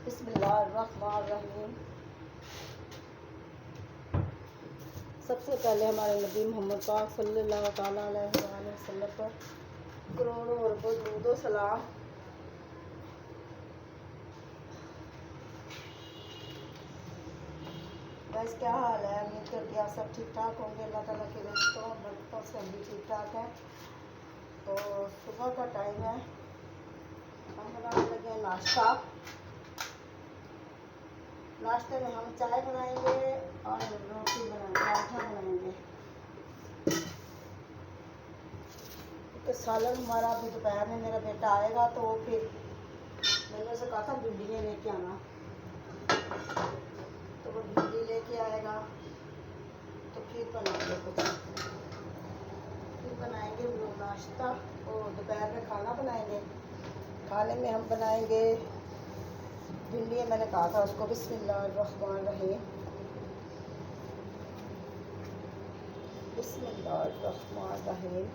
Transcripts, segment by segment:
बिस्मिल्लाहिर्रहमानिर्रहीम। सबसे पहले हमारे नबी मोहम्मद पाक सल्लल्लाहु ताला अलैहि वसल्लम पर करोड़ों अरबों दुरूद व सलाम। बस क्या हाल है? उम्मीद करती आप सब ठीक ठाक होंगे। अल्लाह ताला के रहमतों और बरकतों से हम भी ठीक ठाक हैं। तो सुबह का टाइम है, हम बनाने लगे नाश्ता। नाश्ते में हम चाय बनाएंगे और रोटी बनाएंगे, पराठा बनाएंगे। तो सालन हमारा अभी दोपहर में मेरा बेटा आएगा तो वो फिर मैंने उसे कहा था भिंडियाँ लेके आना, तो वो भिंडी लेके आएगा तो फिर बनाएंगे कुछ, फिर बनाएंगे हम लोग नाश्ता और दोपहर में खाना बनाएंगे। खाने में हम बनाएंगे भिंडी, मैंने कहा था उसको बिस्मिल्लाहिर्रहमानिर्रहीम, बिस्मिल्लाहिर्रहमानिर्रहीम,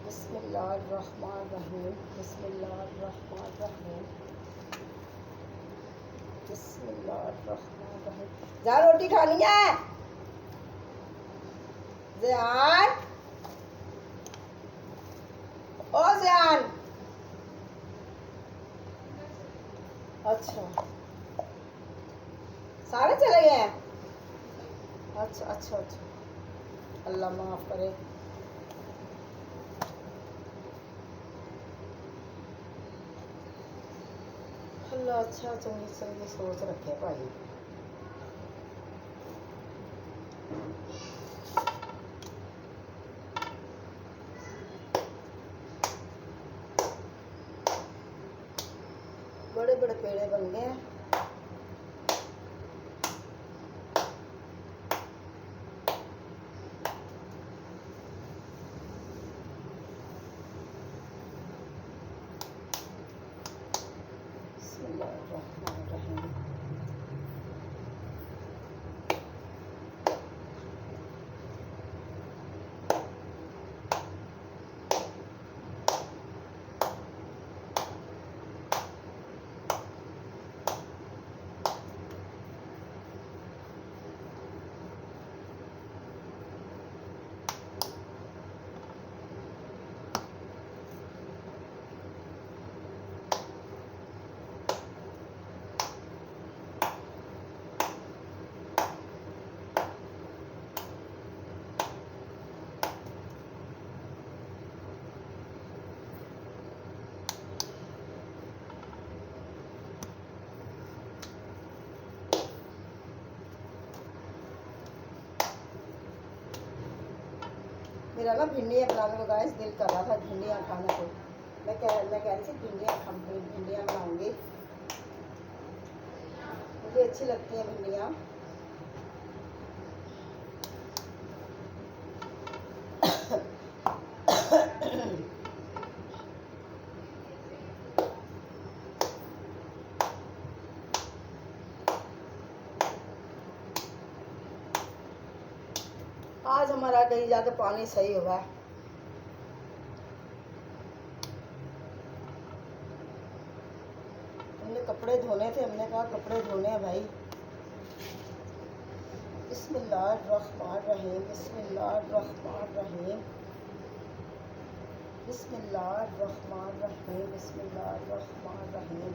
बिस्मिल्लाहिर्रहमानिर्रहीम, बिस्मिल्लाहिर्रहमानिर्रहीम, बिस्मिल्लाहिर्रहमानिर्रहीम। जा रोटी खानी है ज़ियान, ओ ज़ियान। अच्छा, सारे चले गए हैं? अच्छा अच्छा अच्छा, अल्लाह माफ़ करे। अल्लाह अच्छा चंगी चंगी सोच रखे भाई। बड़े बड़े पेड़े बन गए हैं। बिस्मिल्लाहिर्रहमानिर्रहीम। मेरा ना भिंडियाँ बनाने को गाइस दिल कर रहा था, भिंडियाँ खाने को। मैं कह रही थी भिंडियाँ बनाऊंगी, मुझे अच्छी लगती हैं भिंडियाँ। आज हमारा कहीं जाके पानी सही हुआ है। हमने कपड़े धोने थे, हमने कहा कपड़े धोने हैं भाई। बिस्मिल्लाहिर्रहमानिर्रहीम, बिस्मिल्लाहिर्रहमानिर्रहीम, बिस्मिल्लाहिर्रहमानिर्रहीम, बिस्मिल्लाहिर्रहमानिर्रहीम।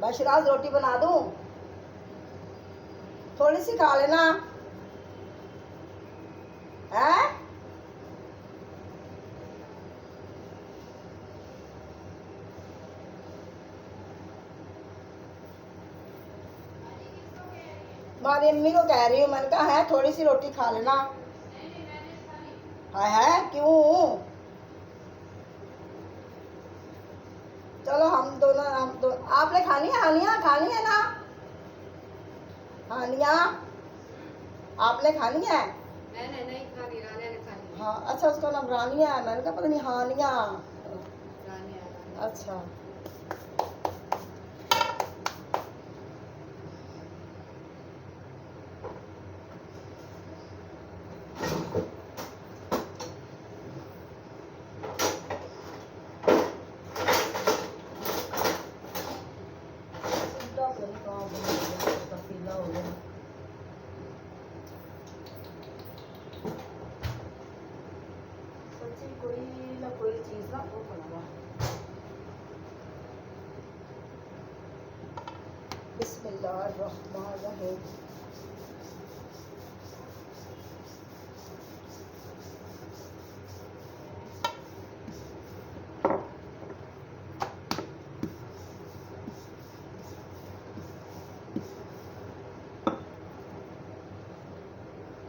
बशराज रोटी बना दूं? थोड़ी सी खा लेना है। हमारी अम्मी को कह रही हूँ, मैंने कहा है थोड़ी सी रोटी खा लेना। है क्यों? चलो हम दोनों आपने खानी है? हानिया खानी है ना? हानिया आपने खानी है? मैंने नहीं खानी, रानिया ने खानी। हाँ अच्छा, उसका नाम रानिया है। मैंने कहा पता नहीं हानिया। रानिया। अच्छा बिस्मिल्लाहिर्रहमानिर्रहीम।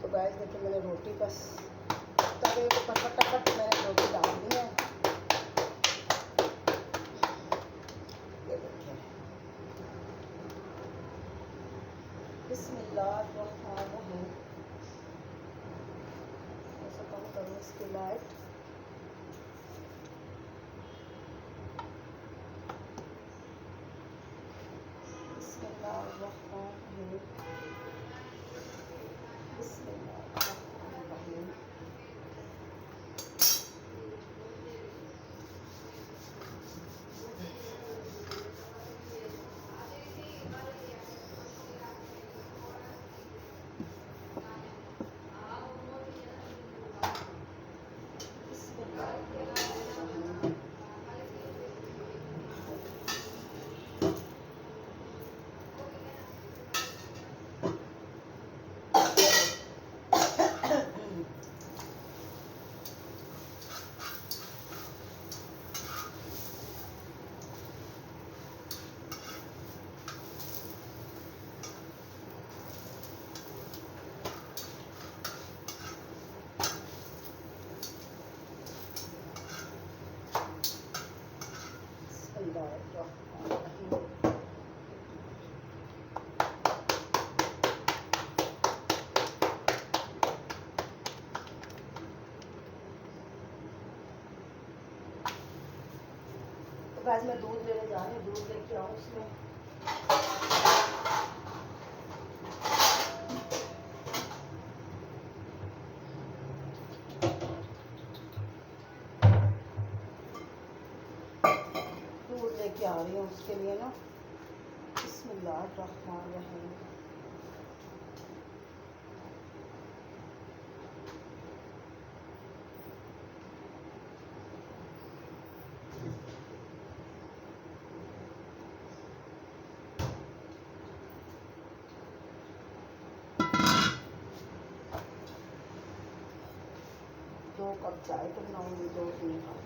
तो गाइस देखिए मैंने रोटी बस तवे के ऊपर फटाफट मैंने रोटी डाल दी है। ये देखिए बिस्मिल्लाहिर्रहमानिर्रहीम। ऐसा कम करूँ इसकी लाइट। बिस्मिल्लाहिर्रहमानिर्रहीम। बिस्मिल्लाहिर्रहमानिर्रहीम। तो गाइस मैं दूध लेने जा रही हूँ, दूध लेके आऊँ उसमें। दूध लेके आ रही हूँ उसके लिए ना। बिस्मिल्लाहिर्रहमानिर्रहीम। दो कप चाय तो बनाऊंगी, 2-3 कप।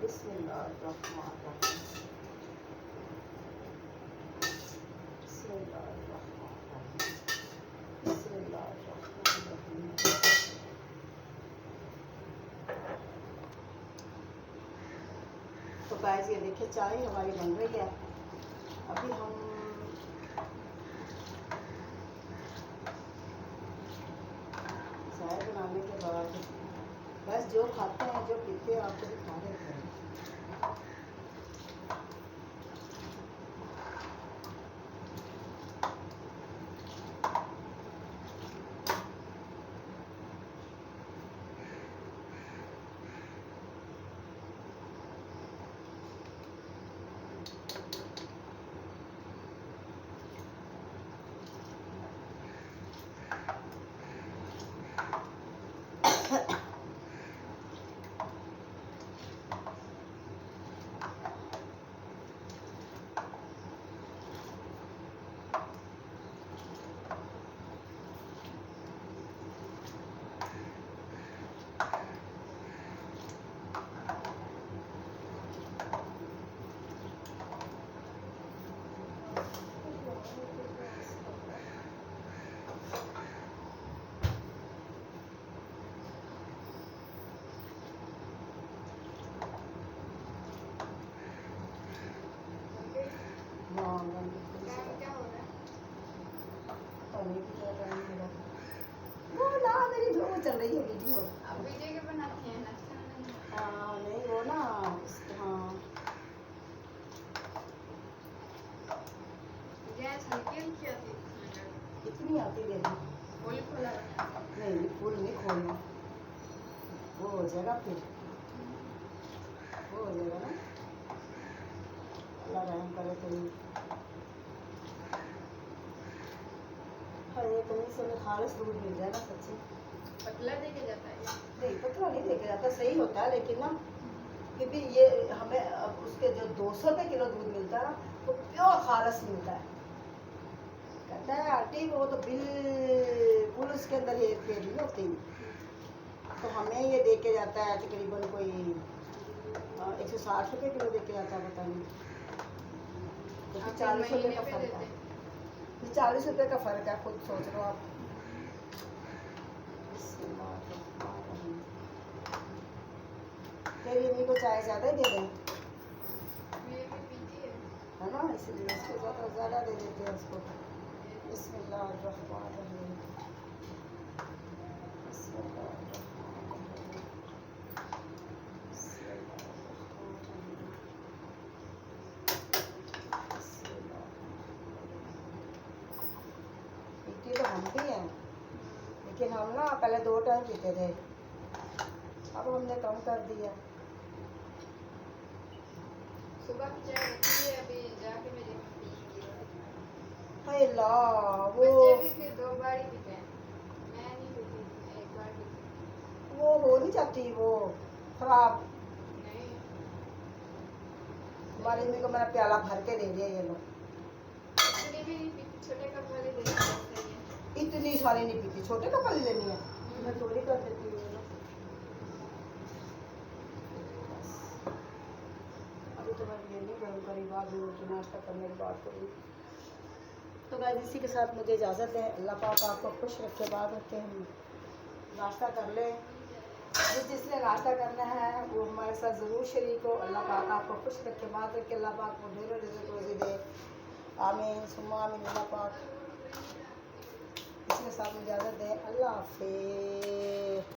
बिस्मिल्लाहिर्रहमानिर्रहीम। बिस्मिल्लाहिर्रहमानिर्रहीम। बिस्मिल्लाहिर्रहमानिर्रहीम। तो गाइस ये देखिए चाय हमारी बन रही है। अभी हम चाय बनाने के बाद बस जो खाते हैं जो पीते हैं आपको दिखा देते हैं। क्या हो रहा है? वो ना मेरी जो चल रही है वीडियो। आप वीडियो के बनाती हैं ना? हाँ नहीं वो ना। हाँ गैस हल्की हल्की आती है। कितनी आती है? फुल खोला नहीं फुल नहीं खोलना, वो हो जाएगा फिर, वो हो जाएगा ना। अल्लाह रहम करे तो हाँ ये कहीं से हमें खालिश दूध मिल जाए ना सच्ची। पतला देके जाता है। नहीं पतला नहीं लेके जाता, सही होता है लेकिन ना, क्योंकि ये हमें अब उसके जो 200 रुपये किलो दूध मिलता है ना, वो प्योर खारस मिलता है। कहता है आंटी वो तो बिल्कुल उसके अंदर ये फेर नहीं होती। तो हमें ये दे के जाता है तकरीबन कोई 160 रुपये किलो दे के जाता है, पता नहीं, क्योंकि आप 40 रुपये का महीने पे फर्क है। देते? ये 40 रुपये का फर्क है, खुद सोच लो आप। तेरी अम्मी को चाय ज़्यादा ही दे दें, मेरी भी पीती है। है ना, इसलिए उसको ज़्यादा दे देते हैं उसको। बिस्मिल्लाहिर्रहमानिर्रहीम। बिस्मिल्लाहिर्रहमानिर्रहीम। पीती तो हम भी हैं, लेकिन हम ना पहले 2 टाइम पीते थे, अब हमने कम कर दिया। सुबह की चाय रखी है, अभी जाके मेरी पीएंगी। हाय ला, वो बच्चे भी फिर 2 बार ही पीते हैं, मैं नहीं पीती, 1 बार पीती हूँ। वो हो नहीं जाती वो खराब। नहीं, हमारी अम्मी को मेरा प्याला भर के दे दिया, ये लो। इतनी भी नहीं पीती, छोटे कप वाली दे देते हैं। इतनी सारी नहीं पीती, छोटे कप वाली लेनी है, मैं थोड़ी कर देती हूँ, ये लो। बस। अभी तो मैं ये नहीं गर्म करी, बाद में रोटी नाश्ता करने के बाद करूँगी। तो गाइस इसी के साथ मुझे इजाज़त है। अल्लाह पाक आपको खुश रखे, बाद रखे, हम नाश्ता कर लें। जिसने नाश्ता करना है वो हमारे साथ ज़रूर शरीक हो। अल्लाह पाक आपको खुश रखे, बाद रखे, अल्लाह पाक को ढेरों रिज़्क़ रोज़ी दे, आमीन सुम्मा आमीन। अल्लाह पाक इसी के साथ इजाज़त दें। अल्लाह हाफ़िज़।